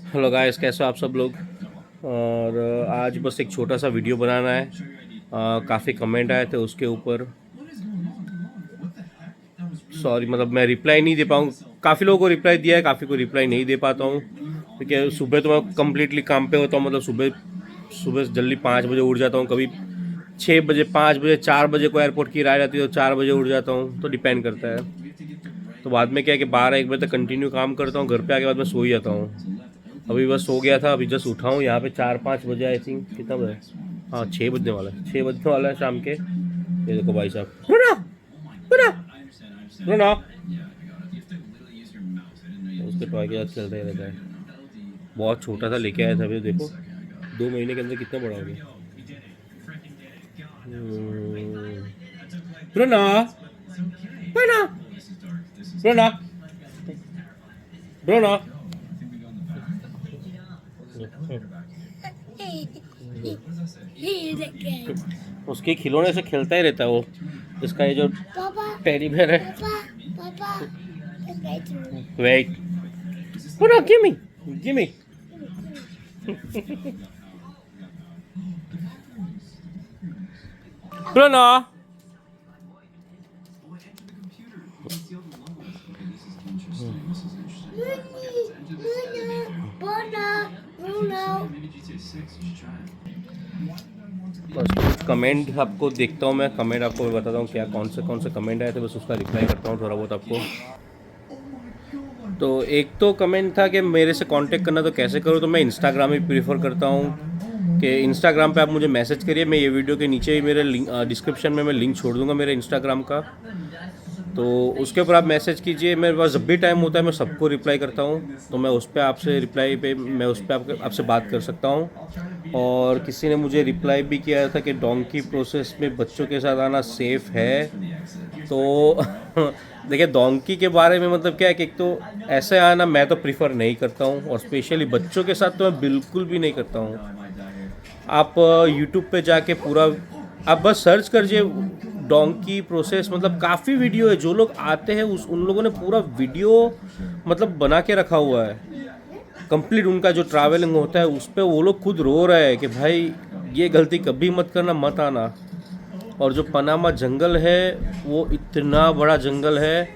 Hello guys, कैसे हो आप सब लोग। और आज बस एक छोटा सा वीडियो बनाना है। काफ़ी कमेंट आए थे उसके ऊपर। सॉरी, मतलब मैं रिप्लाई नहीं दे पाऊँ। काफ़ी लोगों को रिप्लाई दिया है, काफ़ी को रिप्लाई नहीं दे पाता हूँ क्योंकि सुबह तो मैं कम्प्लीटली काम पे होता हूँ। मतलब सुबह सुबह जल्दी 5 बजे उठ जाता हूँ, कभी 6 बजे, 5 बजे, 4 बजे को एयरपोर्ट की राय रहती है तो 4 बजे उठ जाता हूँ, तो डिपेंड करता है। तो बाद में क्या है कि 12-1 बजे तक कंटिन्यू काम करता हूँ, घर पे आके बाद में सो ही जाता हूँ। अभी बस सो गया था, अभी जस्ट उठा हूँ। यहाँ पे 4-5 बजे, आई थिंक कितना बजे, हाँ 6 बजने वाला है, 6 बजने वाला है शाम के। ये देखो भाई साहब, रुना रुना रुना, उसके टॉय के साथ खेलता ही रहता है। बहुत छोटा सा लेके आया था अभी, देखो 2 महीने के अंदर कितना बड़ा हो गया। रुना रुना रुना रुना। उसके खिलौने से खेलता ही रहता है वो। इसका ये जो टेडी बेयर है, वेट, रुना, गिव मी, गिव मी। रुना, बस कुछ कमेंट आपको देखता हूँ, मैं कमेंट आपको बताता हूँ क्या कौन से कमेंट आए थे, बस उसका रिप्लाई करता हूँ थोड़ा बहुत आपको। तो एक तो कमेंट था कि मेरे से कांटेक्ट करना तो कैसे करूँ, तो मैं इंस्टाग्राम ही प्रीफर करता हूँ कि इंस्टाग्राम पे आप मुझे मैसेज करिए। मैं ये वीडियो के नीचे ही मेरे लिंक, डिस्क्रिप्शन में मैं लिंक छोड़ दूँगा मेरे इंस्टाग्राम का, तो उसके ऊपर आप मैसेज कीजिए। मेरे पास जब भी टाइम होता है मैं सबको रिप्लाई करता हूँ, तो मैं उस पर आपसे रिप्लाई पे मैं उस पर आपसे बात कर सकता हूँ। और किसी ने मुझे रिप्लाई भी किया था कि डोंकी प्रोसेस में बच्चों के साथ आना सेफ़ है। तो देखिए, डोंकी के बारे में मतलब क्या है कि एक तो ऐसे आना मैं तो प्रीफर नहीं करता हूँ, और स्पेशली बच्चों के साथ तो मैं बिल्कुल भी नहीं करता हूँ। आप यूट्यूब पे जाके पूरा आप बस सर्च करिए डोंकी प्रोसेस, मतलब काफ़ी वीडियो है। जो लोग आते हैं उन लोगों ने पूरा वीडियो मतलब बना के रखा हुआ है कंप्लीट। उनका जो ट्रैवलिंग होता है उस पर वो लोग खुद रो रहे हैं कि भाई ये गलती कभी मत करना, मत आना। और जो पनामा जंगल है वो इतना बड़ा जंगल है,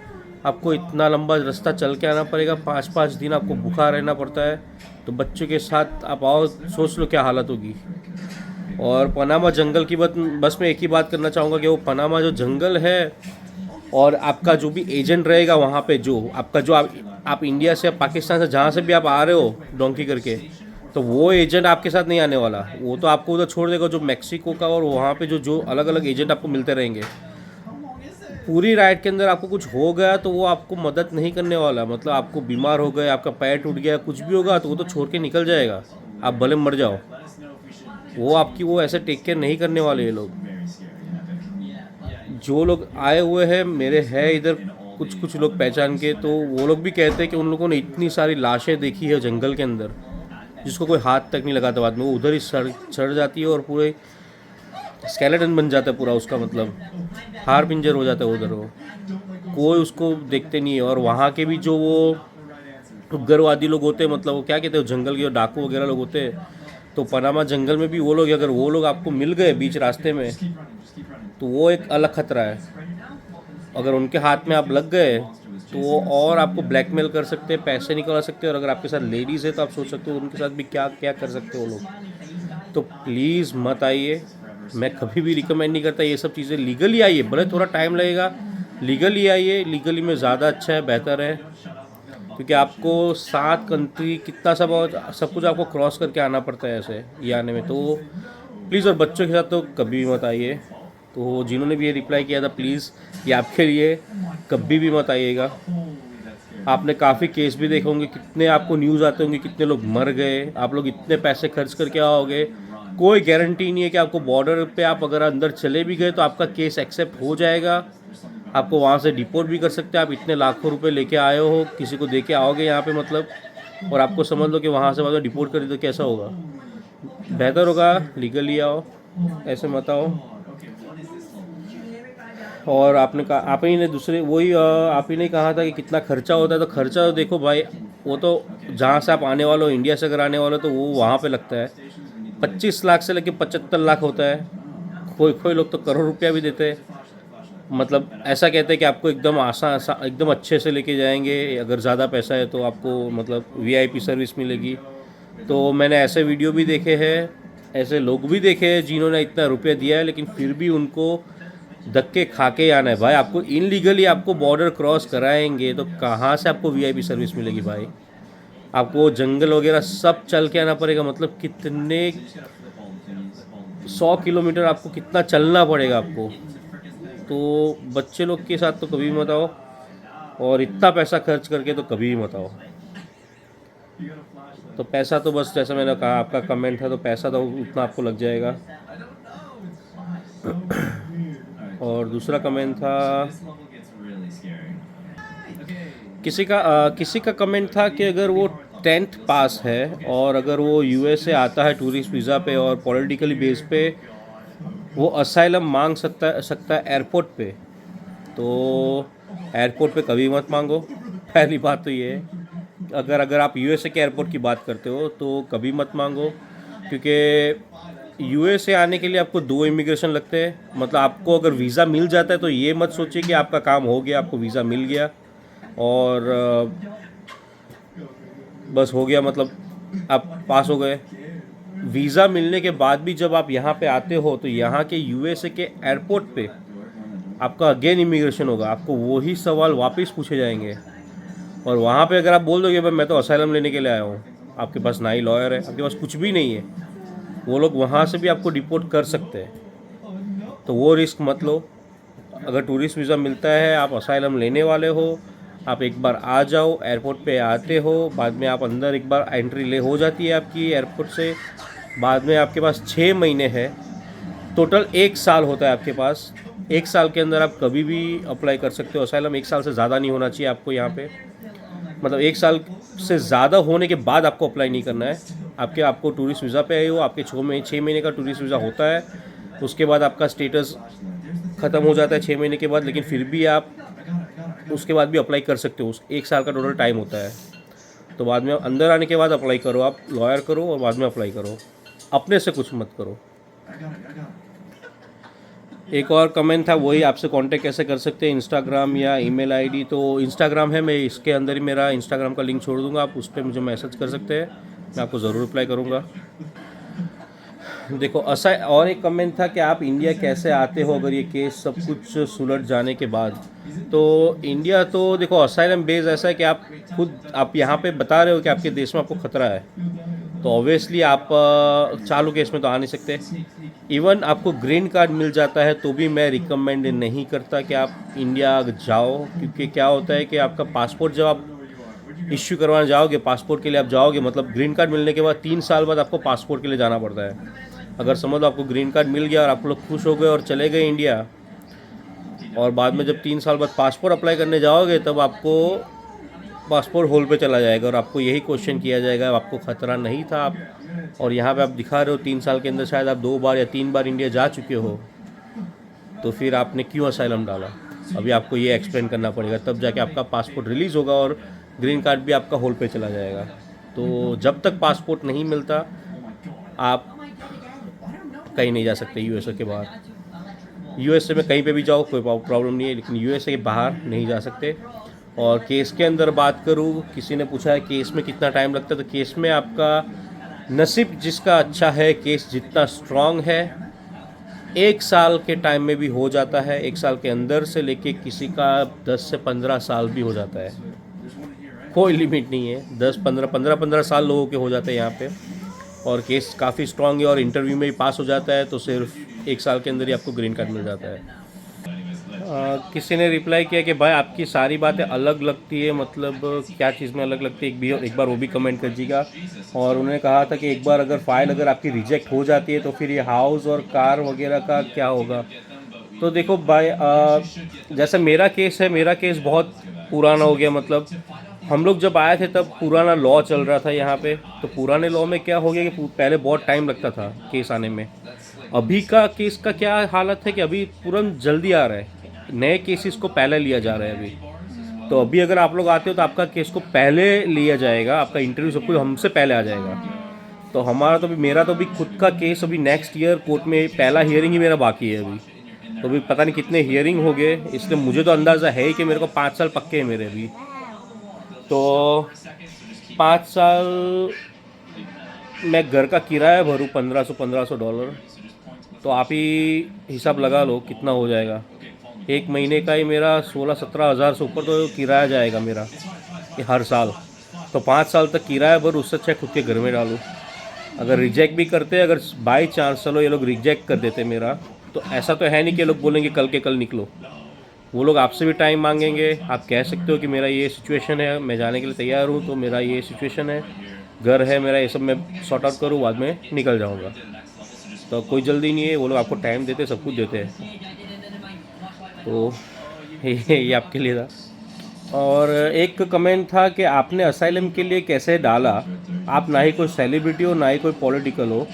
आपको इतना लंबा रास्ता चल के आना पड़ेगा, 5-5 दिन आपको भूखा रहना पड़ता है। तो बच्चों के साथ आप आओ, सोच लो क्या हालत होगी। और पनामा जंगल की बात बस मैं एक ही बात करना चाहूँगा कि वो पनामा जो जंगल है, और आपका जो भी एजेंट रहेगा वहाँ पे, जो आपका जो आप इंडिया से, पाकिस्तान से, जहाँ से भी आप आ रहे हो डोंकी करके, तो वो एजेंट आपके साथ नहीं आने वाला। वो तो आपको उधर छोड़ देगा जो मैक्सिको का, और वहाँ पे जो जो अलग अलग एजेंट आपको मिलते रहेंगे। पूरी राइड के अंदर आपको कुछ हो गया तो वो आपको मदद नहीं करने वाला। मतलब आपको बीमार हो गए, आपका पैर टूट गया, कुछ भी होगा तो वो तो छोड़ के निकल जाएगा, आप भले मर जाओ। वो आपकी वो ऐसे टेक केयर नहीं करने वाले ये लोग। जो लोग आए हुए हैं मेरे है इधर कुछ कुछ लोग पहचान के, तो वो लोग भी कहते हैं कि उन लोगों ने इतनी सारी लाशें देखी है जंगल के अंदर जिसको कोई हाथ तक नहीं लगाता, बाद में वो उधर ही सड़ जाती है और पूरे स्केलेटन बन जाता है पूरा उसका, मतलब हार पिंजर हो जाता है उधर। वो कोई उसको देखते नहीं है। और वहाँ के भी जो वो उग्रवादी लोग होते हैं, मतलब वो क्या कहते हैं, जंगल के जो डाकू वगैरह लोग होते हैं, तो पनामा जंगल में भी वो लोग, अगर वो लोग आपको मिल गए बीच रास्ते में, तो वो एक अलग खतरा है। अगर उनके हाथ में आप लग गए तो वो और आपको ब्लैकमेल कर सकते हैं, पैसे निकलवा सकते हैं। और अगर आपके साथ लेडीज़ है तो आप सोच सकते हो उनके साथ भी क्या क्या कर सकते हो वो लोग। तो प्लीज़ मत आइए, मैं कभी भी रिकमेंड नहीं करता ये सब चीज़ें। लीगली आइए, भले थोड़ा टाइम लगेगा, लीगली आइए। लीगली में ज़्यादा अच्छा है, बेहतर है, क्योंकि आपको 7 कंट्री कितना सब कुछ आपको क्रॉस करके आना पड़ता है ऐसे ये आने में। तो प्लीज़, और बच्चों के साथ तो कभी भी मत आइए। तो जिन्होंने भी ये रिप्लाई किया था, प्लीज़ ये आपके लिए, कभी भी मत आइएगा। आपने काफ़ी केस भी देखे होंगे, कितने आपको न्यूज़ आते होंगे, कितने लोग मर गए, आप लोग इतने पैसे खर्च करके आओगे, कोई गारंटी नहीं है कि आपको बॉर्डर पे आप अगर अंदर चले भी गए तो आपका केस एक्सेप्ट हो जाएगा। आपको वहाँ से डिपोर्ट भी कर सकते हैं। आप इतने लाखों रुपए लेके आए हो, किसी को दे के आओगे यहाँ पे, मतलब, और आपको समझ लो कि वहाँ से बाद डिपोर्ट कर दे तो कैसा होगा। बेहतर होगा लीगली आओ, ऐसे मत आओ। और आपने कहा, आप ही ने दूसरे वही आप ही ने कहा था कि कितना खर्चा होता है, तो खर्चा तो देखो भाई, वो तो जहाँ से आप आने वाले हो, इंडिया से अगर आने वाले हो तो वो वहाँ पे लगता है 25 लाख से लेकर 75 लाख होता है। कोई कोई लोग तो करोड़ रुपया भी देते हैं। मतलब ऐसा कहते हैं कि आपको एकदम एकदम अच्छे से लेके जाएंगे, अगर ज़्यादा पैसा है तो आपको मतलब वीआईपी सर्विस मिलेगी। तो मैंने ऐसे वीडियो भी देखे हैं, ऐसे लोग भी देखे हैं जिन्होंने इतना रुपया दिया है लेकिन फिर भी उनको धक्के खा के आना है। भाई आपको इनलीगली आपको बॉर्डर क्रॉस कराएंगे तो कहाँ से आपको वीआईपी सर्विस मिलेगी भाई? आपको जंगल वगैरह सब चल के आना पड़ेगा। मतलब कितने 100 किलोमीटर आपको कितना चलना पड़ेगा आपको। तो बच्चे लोग के साथ तो कभी भी मत आओ, और इतना पैसा खर्च करके तो कभी भी मत आओ। तो पैसा तो बस जैसा मैंने कहा, आपका कमेंट है तो पैसा तो उतना आपको लग जाएगा। और दूसरा कमेंट था किसी का कमेंट था कि अगर वो 10th पास है और अगर वो यूएसए आता है टूरिस्ट वीज़ा पे और पॉलिटिकली बेस पे वो असाइलम मांग सकता है एयरपोर्ट पे। तो एयरपोर्ट पे कभी मत मांगो। पहली बात तो ये है, अगर आप यूएसए के एयरपोर्ट की बात करते हो तो कभी मत मांगो, क्योंकि यूएसए आने के लिए आपको 2 इमिग्रेशन लगते हैं। मतलब आपको अगर वीज़ा मिल जाता है तो ये मत सोचिए कि आपका काम हो गया, आपको वीज़ा मिल गया और बस हो गया, मतलब आप पास हो गए। वीज़ा मिलने के बाद भी जब आप यहाँ पे आते हो तो यहाँ के यूएसए के एयरपोर्ट पे आपका अगेन इमिग्रेशन होगा, आपको वही सवाल वापस पूछे जाएंगे। और वहाँ पे अगर आप बोल दोगे भाई मैं तो असाइलम लेने के लिए आया हूँ, आपके पास ना ही लॉयर है, आपके पास कुछ भी नहीं है, वो लोग वहाँ से भी आपको डिपोर्ट कर सकते हैं। तो वो रिस्क मत लो। अगर टूरिस्ट वीज़ा मिलता है, आप असाइलम लेने वाले हो, आप एक बार आ जाओ, एयरपोर्ट पे आते हो, बाद में आप अंदर एक बार एंट्री ले हो जाती है आपकी एयरपोर्ट से। बाद में आपके पास 6 महीने है, टोटल 1 साल होता है आपके पास। 1 साल के अंदर आप कभी भी अप्लाई कर सकते हो असाइलम। 1 साल से ज़्यादा नहीं होना चाहिए आपको यहाँ पे, मतलब 1 साल से ज़्यादा होने के बाद आपको अप्लाई नहीं करना है। आपको टूरिस्ट वीज़ा पे आए हो, आपके 6 महीने का टूरिस्ट वीज़ा होता है, उसके बाद आपका स्टेटस ख़त्म हो जाता है 6 महीने के बाद, लेकिन फिर भी आप उसके बाद भी अप्लाई कर सकते हो। उस 1 साल का टोटल टाइम होता है। तो बाद में अंदर आने के बाद अप्लाई करो, आप लॉयर करो और बाद में अप्लाई करो, अपने से कुछ मत करो। एक और कमेंट था, वही आपसे कांटेक्ट कैसे कर सकते हैं, इंस्टाग्राम या ईमेल आईडी। तो इंस्टाग्राम है, मैं इसके अंदर ही मेरा इंस्टाग्राम का लिंक छोड़ दूंगा, आप उस पर मुझे मैसेज कर सकते हैं, मैं आपको ज़रूर रिप्लाई करूँगा। देखो और एक कमेंट था कि आप इंडिया कैसे आते हो अगर ये केस सब कुछ सुलझ जाने के बाद। तो इंडिया तो देखो असाइलम बेस ऐसा है कि आप यहाँ पे बता रहे हो कि आपके देश में आपको खतरा है, तो ऑब्वियसली आप चालू केस में तो आ नहीं सकते। इवन आपको ग्रीन कार्ड मिल जाता है तो भी मैं रिकमेंड नहीं करता कि आप इंडिया जाओ, क्योंकि क्या होता है कि आपका पासपोर्ट जब आप इश्यू करवाने जाओगे, पासपोर्ट के लिए आप जाओगे, मतलब ग्रीन कार्ड मिलने के बाद 3 साल बाद आपको पासपोर्ट के लिए जाना पड़ता है। अगर समझ लो आपको ग्रीन कार्ड मिल गया और आप लोग खुश हो गए और चले गए इंडिया, और बाद में जब 3 साल बाद पासपोर्ट अप्लाई करने जाओगे तब आपको पासपोर्ट होल्ड पे चला जाएगा और आपको यही क्वेश्चन किया जाएगा आपको खतरा नहीं था आप, और यहाँ पे आप दिखा रहे हो 3 साल के अंदर शायद आप 2 बार या 3 बार इंडिया जा चुके हो, तो फिर आपने क्यों असाइलम डाला? अभी आपको ये एक्सप्लेन करना पड़ेगा, तब जाके आपका पासपोर्ट रिलीज़ होगा और ग्रीन कार्ड भी आपका होल्ड पे चला जाएगा। तो जब तक पासपोर्ट नहीं मिलता आप कहीं नहीं जा सकते यूएसए के बाहर। यूएसए में कहीं पे भी जाओ कोई प्रॉब्लम नहीं है, लेकिन यूएसए के बाहर नहीं जा सकते। और केस के अंदर बात करूँ, किसी ने पूछा है केस में कितना टाइम लगता है, तो केस में आपका नसीब जिसका अच्छा है, केस जितना स्ट्रांग है, 1 साल के टाइम में भी हो जाता है, 1 साल के अंदर से लेके किसी का 10 से 15 साल भी हो जाता है, कोई लिमिट नहीं है। 10-15 साल लोगों के हो जाते हैं यहाँ पे, और केस काफ़ी स्ट्रांग है और इंटरव्यू में भी पास हो जाता है तो सिर्फ 1 साल के अंदर ही आपको ग्रीन कार्ड मिल जाता है। किसी ने रिप्लाई किया कि भाई आपकी सारी बातें अलग लगती है, मतलब क्या चीज़ में अलग लगती है, एक बार वो भी कमेंट करिएगा। और उन्होंने कहा था कि एक बार अगर फाइल अगर आपकी रिजेक्ट हो जाती है तो फिर ये हाउस और कार वगैरह का क्या होगा। तो देखो भाई, जैसे मेरा केस है, मेरा केस बहुत पुराना हो गया, मतलब हम लोग जब आए थे तब पुराना लॉ चल रहा था यहाँ पे। तो पुराने लॉ में क्या हो गया कि पहले बहुत टाइम लगता था केस आने में। अभी का केस का क्या हालत है कि अभी तुरंत जल्दी आ रहा है, नए केसेस को पहले लिया जा रहा है अभी। तो अभी अगर आप लोग आते हो तो आपका केस को पहले लिया जाएगा, आपका इंटरव्यू सब कुछ हमसे पहले आ जाएगा। तो हमारा तो अभी, मेरा तो अभी खुद का केस अभी नेक्स्ट ईयर कोर्ट में, पहला हियरिंग ही मेरा बाकी है अभी। तो अभी पता नहीं कितने हियरिंग हो गए, इसलिए मुझे तो अंदाज़ा है ही कि मेरे को 5 साल पक्के हैं मेरे अभी। तो 5 साल मैं घर का किराया भरूँ $1500 तो आप ही हिसाब लगा लो कितना हो जाएगा। एक महीने का ही मेरा 16-17 हज़ार से ऊपर तो किराया जाएगा मेरा ये हर साल। तो 5 साल तक किराया भर, उससे अच्छा खुद के घर में डालूँ। अगर रिजेक्ट भी करते, अगर बाई चांस चलो ये लोग रिजेक्ट कर देते मेरा, तो ऐसा तो है नहीं कि ये लोग बोलेंगे कल के कल निकलो। वो लोग आपसे भी टाइम मांगेंगे। आप कह सकते हो कि मेरा ये सिचुएशन है, मैं जाने के लिए तैयार हूँ, तो मेरा ये सिचुएशन है, घर है मेरा, ये सब मैं सॉर्ट आउट करूँ, बाद में निकल जाऊँगा। तो कोई जल्दी नहीं है, वो लोग आपको टाइम देते, सब कुछ देते हैं। तो ये आपके लिए था। और एक कमेंट था कि आपने असाइलम के लिए कैसे डाला। आप ना ही कोई सेलिब्रिटी हो, ना ही कोई पॉलिटिकल हो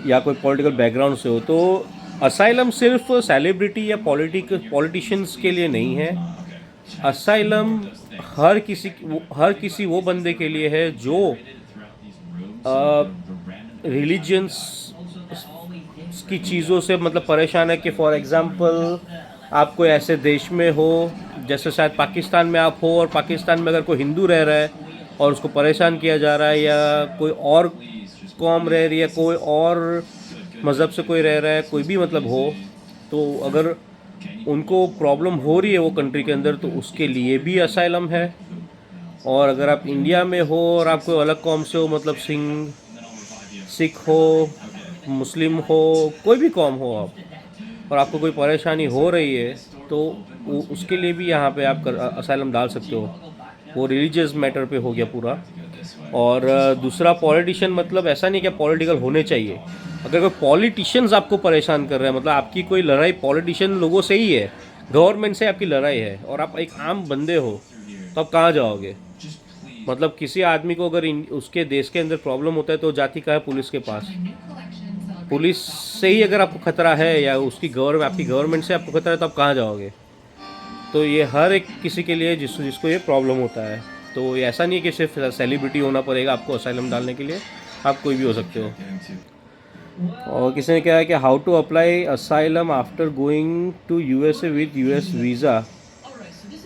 या कोई पॉलिटिकल बैकग्राउंड से हो। तो असाइलम सिर्फ सेलिब्रिटी या पॉलिटिशियंस के लिए नहीं है। असाइलम हर किसी वो बंदे के लिए है जो रिलीजियंस की चीज़ों से मतलब परेशान है। कि फॉर एग्ज़ाम्पल आप कोई ऐसे देश में हो, जैसे शायद पाकिस्तान में आप हो, और पाकिस्तान में अगर कोई हिंदू रह रहा है और उसको परेशान किया जा रहा है, या कोई और कौम रह रही है, कोई और मज़हब से कोई रह रहा है, कोई भी मतलब हो, तो अगर उनको प्रॉब्लम हो रही है वो कंट्री के अंदर, तो उसके लिए भी असाइलम है। और अगर आप इंडिया में हो और आप कोई अलग कौम से हो, मतलब सिख हो, मुस्लिम हो, कोई भी कौम हो आप, और आपको कोई परेशानी हो रही है, तो उसके लिए भी यहाँ पे आप असाइलम डाल सकते हो। वो रिलीजियस मैटर पे हो गया पूरा। और दूसरा, पॉलिटिशियन मतलब ऐसा नहीं कि पॉलिटिकल होने चाहिए। अगर कोई पॉलिटिशियंस आपको परेशान कर रहे हैं, मतलब आपकी कोई लड़ाई पॉलिटिशियन लोगों से ही है, गवर्नमेंट से आपकी लड़ाई है, और आप एक आम बंदे हो, तो आप कहाँ जाओगे। मतलब किसी आदमी को अगर उसके देश के अंदर प्रॉब्लम होता है तो जाती का है पुलिस के पास। पुलिस से ही अगर आपको खतरा है, या आपकी गवर्नमेंट से आपको खतरा है, तो आप कहाँ जाओगे। तो ये हर एक किसी के लिए जिसको ये प्रॉब्लम होता है। तो ये ऐसा नहीं है कि सिर्फ सेलिब्रिटी होना पड़ेगा आपको असाइलम डालने के लिए, आप कोई भी हो सकते हो। और किसी ने क्या है कि how to apply asylum after going to USA with US visa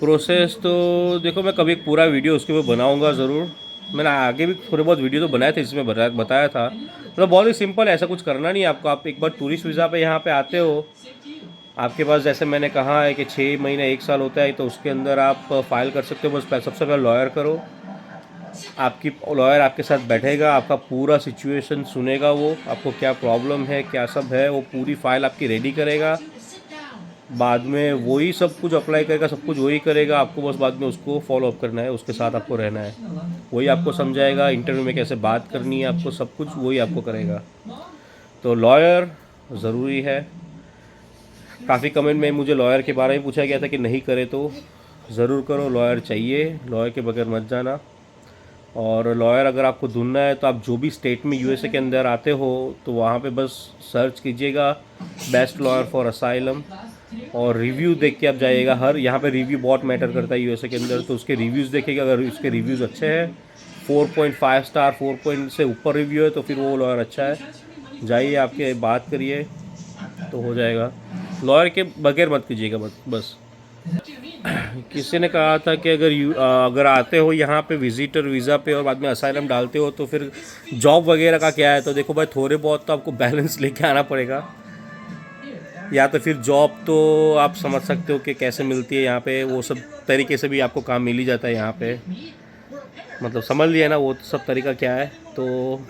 process. तो देखो, मैं कभी एक पूरा वीडियो उसके ऊपर बनाऊंगा ज़रूर। मैंने आगे भी थोड़े बहुत वीडियो तो बनाए थे, इसमें बताया था। मतलब बहुत ही सिंपल, ऐसा कुछ करना नहीं है आपको। आप एक बार टूरिस्ट वीज़ा पे यहाँ पे आते हो, आपके पास जैसे मैंने कहा है कि 6 महीने 1 साल होता है, तो उसके अंदर आप फाइल कर सकते हो। बस सबसे पहले लॉयर करो। आपकी लॉयर आपके साथ बैठेगा, आपका पूरा सिचुएशन सुनेगा, वो आपको क्या प्रॉब्लम है, क्या सब है, वो पूरी फाइल आपकी रेडी करेगा। बाद में वही सब कुछ अप्लाई करेगा, सब कुछ वही करेगा। आपको बस बाद में उसको फॉलो अप करना है, उसके साथ आपको रहना है। वही आपको समझाएगा, इंटरव्यू में कैसे बात करनी है, आपको सब कुछ वही आपको करेगा। तो लॉयर ज़रूरी है। काफ़ी कमेंट में मुझे लॉयर के बारे में पूछा गया था कि नहीं करे, तो ज़रूर करो, लॉयर चाहिए, लॉयर के बगैर मत जाना। और लॉयर अगर आपको ढूंढना है, तो आप जो भी स्टेट में यूएसए के अंदर आते हो, तो वहाँ पे बस सर्च कीजिएगा बेस्ट लॉयर फॉर असाइलम, और रिव्यू देख के आप जाइएगा। यहाँ पे रिव्यू बहुत मैटर करता है यूएसए के अंदर, तो उसके रिव्यूज़ देखिएगा। अगर उसके रिव्यूज़ अच्छे हैं, 4.5 स्टार, 4 से ऊपर रिव्यू है, तो फिर वो लॉयर अच्छा है। जाइए, आपके बात करिए, तो हो जाएगा। लॉयर के बगैर मत कीजिएगा बस। किसी ने कहा था कि अगर आते हो यहाँ पे विजिटर वीज़ा पे और बाद में असाइलम डालते हो, तो फिर जॉब वगैरह का क्या है। तो देखो भाई, थोड़े बहुत तो आपको बैलेंस लेके आना पड़ेगा। या तो फिर जॉब तो आप समझ सकते हो कि कैसे मिलती है यहाँ पे, वो सब तरीके से भी आपको काम मिल ही जाता है यहाँ पे। मतलब समझ लिया ना वो सब तरीका क्या है। तो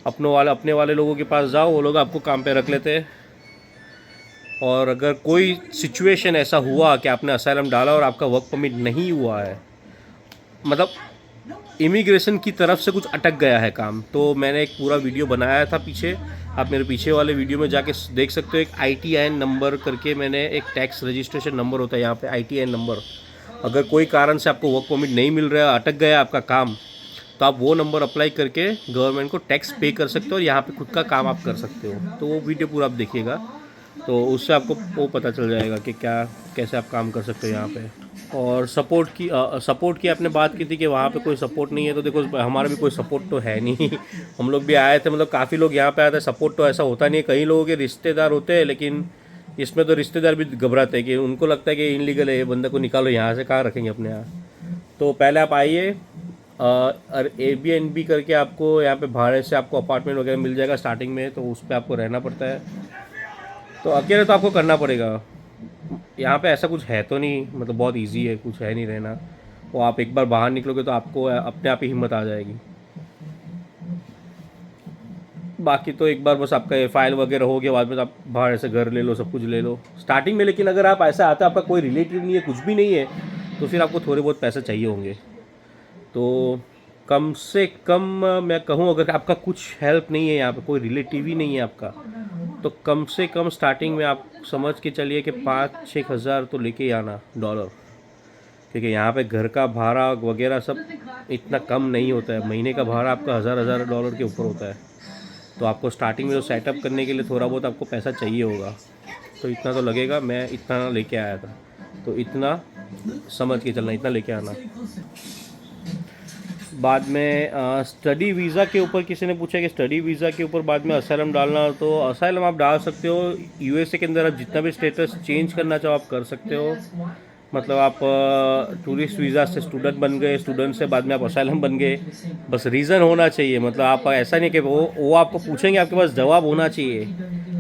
अपने वाले लोगों के पास जाओ, वो लोग आपको काम पे रख लेते हैं। और अगर कोई सिचुएशन ऐसा हुआ कि आपने असाइलम डाला और आपका वर्क परमिट नहीं हुआ है, मतलब इमिग्रेशन की तरफ से कुछ अटक गया है काम, तो मैंने एक पूरा वीडियो बनाया था पीछे। आप मेरे पीछे वाले वीडियो में जाके देख सकते हो। एक ITIN नंबर करके मैंने, एक टैक्स रजिस्ट्रेशन नंबर होता है यहाँ पे, ITIN नंबर। अगर कोई कारण से आपको वर्क परमिट नहीं मिल रहा है, अटक गया आपका काम, तो आप वो नंबर अप्लाई करके गवर्नमेंट को टैक्स पे कर सकते हो, और यहाँ पे खुद का काम आप कर सकते हो। तो वो वीडियो पूरा आप देखिएगा, तो उससे आपको वो पता चल जाएगा कि कैसे आप काम कर सकते हो यहाँ पे। और सपोर्ट की आपने बात की थी कि वहाँ पे कोई सपोर्ट नहीं है, तो देखो हमारा भी कोई सपोर्ट तो है नहीं। हम लोग भी आए थे, मतलब काफ़ी लोग यहाँ पे आए थे, सपोर्ट तो ऐसा होता नहीं है। कई लोगों के रिश्तेदार होते हैं, लेकिन इसमें तो रिश्तेदार भी घबराते हैं कि उनको लगता है कि इनलीगल है, ये बंदे को निकालो यहाँ से, कहाँ रखेंगे अपने यहाँ। तो पहले आप आइए, और Airbnb करके आपको यहाँ पे भाड़े से आपको अपार्टमेंट वगैरह मिल जाएगा स्टार्टिंग में, तो उस पर आपको रहना पड़ता है। तो अकेले तो आपको करना पड़ेगा। यहाँ पे ऐसा कुछ है तो नहीं, मतलब बहुत इजी है, कुछ है नहीं रहना। वो आप एक बार बाहर निकलोगे तो आपको अपने आप ही हिम्मत आ जाएगी। बाकी तो एक बार बस आपका ये फाइल वगैरह हो गया, बाद में तो आप बाहर से घर ले लो, सब कुछ ले लो स्टार्टिंग में। लेकिन अगर आप ऐसा आता है, आपका कोई रिलेटिव नहीं है, कुछ भी नहीं है, तो फिर आपको थोड़े बहुत पैसे चाहिए होंगे। तो कम से कम मैं कहूँ, अगर आपका कुछ हेल्प नहीं है, यहाँ पे कोई रिलेटिव ही नहीं है आपका, तो कम से कम स्टार्टिंग में आप समझ के चलिए कि 5-6 हज़ार तो लेके ही आना डॉलर। क्योंकि यहाँ पे घर का भाड़ा वगैरह सब इतना कम नहीं होता है। महीने का भाड़ा आपका हज़ार डॉलर के ऊपर होता है। तो आपको स्टार्टिंग में जो सेटअप करने के लिए थोड़ा बहुत आपको पैसा चाहिए होगा, तो इतना तो लगेगा। मैं इतना लेके आया था, तो इतना समझ के चलना, इतना लेके आना। बाद में स्टडी वीज़ा के ऊपर किसी ने पूछा कि स्टडी वीज़ा के ऊपर बाद में असाइलम डालना हो, तो असाइलम आप डाल सकते हो। यूएसए के अंदर आप जितना भी स्टेटस चेंज करना चाहो आप कर सकते हो। मतलब आप टूरिस्ट वीज़ा से स्टूडेंट बन गए, स्टूडेंट से बाद में आप असाइलम बन गए, बस रीज़न होना चाहिए। मतलब आप ऐसा नहीं कि वो आपको पूछेंगे, आपके पास जवाब होना चाहिए।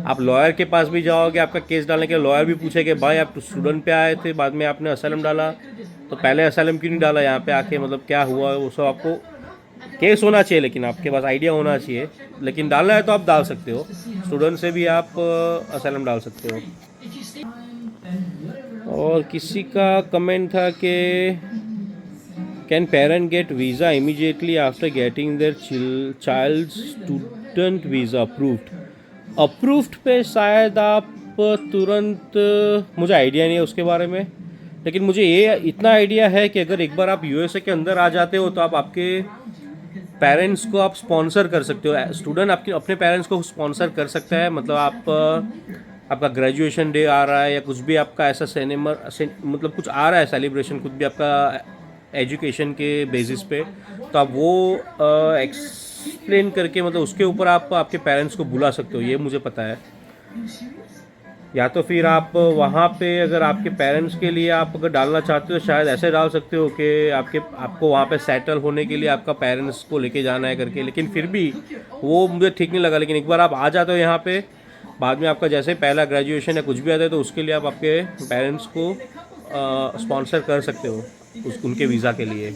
आप लॉयर के पास भी जाओगे, आपका केस डालने के लॉयर भी पूछेंगे, भाई आप स्टूडेंट पे आए थे, बाद में आपने असाइलम डाला, तो पहले असाइलम क्यों नहीं डाला यहाँ पे आके, मतलब क्या हुआ, वो सब आपको केस होना चाहिए, लेकिन आपके पास आइडिया होना चाहिए। लेकिन डालना है तो आप डाल सकते हो, स्टूडेंट से भी आप असाइलम डाल सकते हो। और किसी का कमेंट था कि can parent gate visa immediately after getting their child student visa approved पे शायद आप तुरंत, मुझे आइडिया नहीं है उसके बारे में, लेकिन मुझे ये इतना आइडिया है कि अगर एक बार आप यूएसए के अंदर आ जाते हो तो आप आपके पेरेंट्स को आप स्पॉन्सर कर सकते हो। स्टूडेंट आपके अपने पेरेंट्स को स्पॉन्सर कर सकता है। मतलब आपका ग्रेजुएशन डे आ रहा है या कुछ भी आपका ऐसा मतलब कुछ आ रहा है सेलिब्रेशन, कुछ भी आपका एजुकेशन के बेसिस पे, तो आप वो एक्सप्लेन करके, मतलब उसके ऊपर आप आपके पेरेंट्स को बुला सकते हो, ये मुझे पता है। या तो फिर आप वहाँ पे अगर आपके पेरेंट्स के लिए आप अगर डालना चाहते हो, शायद ऐसे डाल सकते हो कि आपको वहाँ पे सेटल होने के लिए आपका पेरेंट्स को लेके जाना है करके। लेकिन फिर भी वो मुझे ठीक नहीं लगा। लेकिन एक बार आप आ जाते हो यहाँ पे, बाद में आपका जैसे पहला ग्रेजुएशन या कुछ भी आता है, तो उसके लिए आप आपके पेरेंट्स को स्पॉन्सर कर सकते हो उनके वीज़ा के लिए।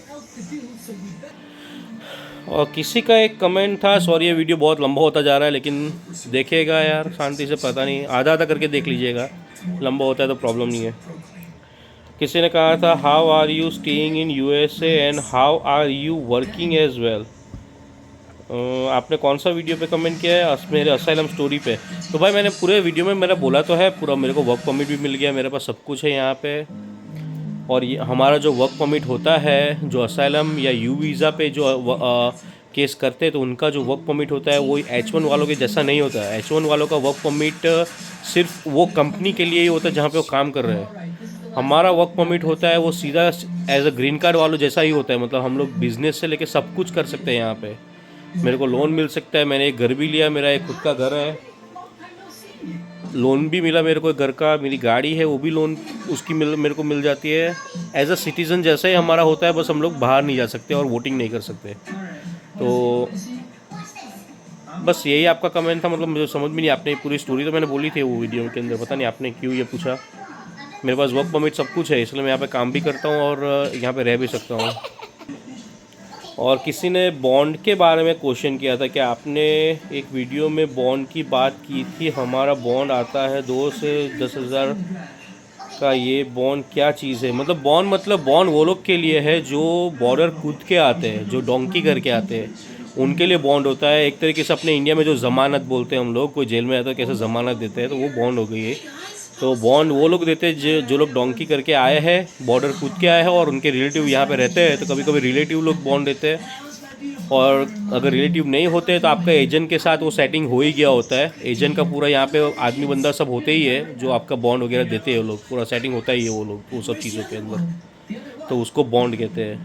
और किसी का एक कमेंट था, सॉरी ये वीडियो बहुत लंबा होता जा रहा है, लेकिन देखिएगा यार शांति से, पता नहीं आधा आधा करके देख लीजिएगा, लंबा होता है तो प्रॉब्लम नहीं है। किसी ने कहा था how are you staying in USA and how are you working as well. आपने कौन सा वीडियो पे कमेंट किया है? मेरे असाइलम स्टोरी पे। तो भाई मैंने पूरे वीडियो में मेरा बोला तो है पूरा, मेरे को वर्क परमिट भी मिल गया, मेरे पास सब कुछ है यहाँ पे। और ये हमारा जो वर्क परमिट होता है, जो असाइलम या यू वीज़ा पे जो केस करते हैं, तो उनका जो वर्क परमिट होता है वो H1 वालों के जैसा नहीं होता है। H1 वालों का वर्क परमिट सिर्फ वो कंपनी के लिए ही होता है जहाँ पे वो काम कर रहे हैं। हमारा वर्क परमिट होता है वो सीधा एज अ ग्रीन कार्ड वालों जैसा ही होता है। मतलब हम लोग बिज़नेस से लेके सब कुछ कर सकते हैं यहाँ पे। मेरे को लोन मिल सकता है, मैंने एक घर भी लिया, मेरा एक खुद का घर है, लोन भी मिला मेरे को घर का, मेरी गाड़ी है वो भी लोन उसकी मेरे को मिल जाती है। एज अ सिटीज़न जैसा ही हमारा होता है, बस हम लोग बाहर नहीं जा सकते और वोटिंग नहीं कर सकते। तो बस यही आपका कमेंट था। मतलब मुझे समझ में नहीं, आपने पूरी स्टोरी तो मैंने बोली थी वो वीडियो के अंदर, पता नहीं आपने क्यों ये पूछा। मेरे पास वर्क परमिट सब कुछ है, इसलिए मैं यहाँ पे काम भी करता हूँ और यहाँ पे रह भी सकता हूँ। और किसी ने बॉन्ड के बारे में क्वेश्चन किया था कि आपने एक वीडियो में बॉन्ड की बात की थी, हमारा बॉन्ड आता है 2 से 10 हज़ार का, ये बॉन्ड क्या चीज़ है? मतलब बॉन्ड वो लोग के लिए है जो बॉर्डर कूद के आते हैं, जो डोंकी करके आते हैं, उनके लिए बॉन्ड होता है। एक तरीके से अपने इंडिया में जो ज़मानत बोलते हैं हम लोग, कोई जेल में आता है कैसे ज़मानत देते हैं, तो वो बॉन्ड हो गई है। तो बॉन्ड वो लोग देते हैं जो लोग डोंकी करके आए हैं, बॉर्डर कूद के आए हैं और उनके रिलेटिव यहाँ पे रहते हैं, तो कभी कभी रिलेटिव लोग बॉन्ड देते हैं। और अगर रिलेटिव नहीं होते तो आपका एजेंट के साथ वो सेटिंग हो ही गया होता है। एजेंट का पूरा यहाँ पे आदमी बंदा सब होते ही है जो आपका बॉन्ड वगैरह देते हैं, वो लोग पूरा सेटिंग होता ही है वो लोग वो सब चीज़ों के अंदर। तो उसको बॉन्ड कहते हैं,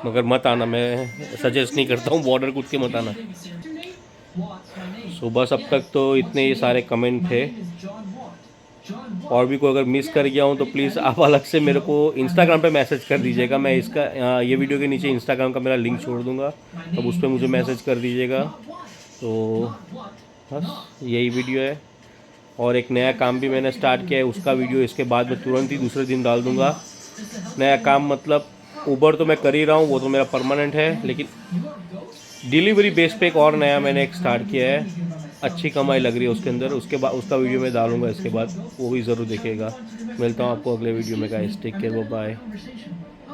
मगर मत आना, मैं सजेस्ट नहीं करता हूँ, बॉर्डर कूद के मत आना। सो बस अब तक तो इतने ही सारे कमेंट थे, और भी कोई अगर मिस कर गया हूँ तो प्लीज़ आप अलग से मेरे को इंस्टाग्राम पे मैसेज कर दीजिएगा। मैं इसका ये वीडियो के नीचे इंस्टाग्राम का मेरा लिंक छोड़ दूँगा, तब उस पर मुझे मैसेज कर दीजिएगा। तो बस यही वीडियो है, और एक नया काम भी मैंने स्टार्ट किया है, उसका वीडियो इसके बाद मैं तुरंत ही दूसरे दिन डाल दूँगा। नया काम मतलब ऊबर तो मैं कर ही रहा हूँ, वो तो मेरा परमानेंट है, लेकिन डिलीवरी बेस पे एक और नया मैंने एक स्टार्ट किया है, अच्छी कमाई लग रही है उसके अंदर। उसके बाद उसका वीडियो मैं डालूंगा इसके बाद, वो भी ज़रूर देखिएगा। मिलता हूँ आपको अगले वीडियो में guys, take care, bye bye.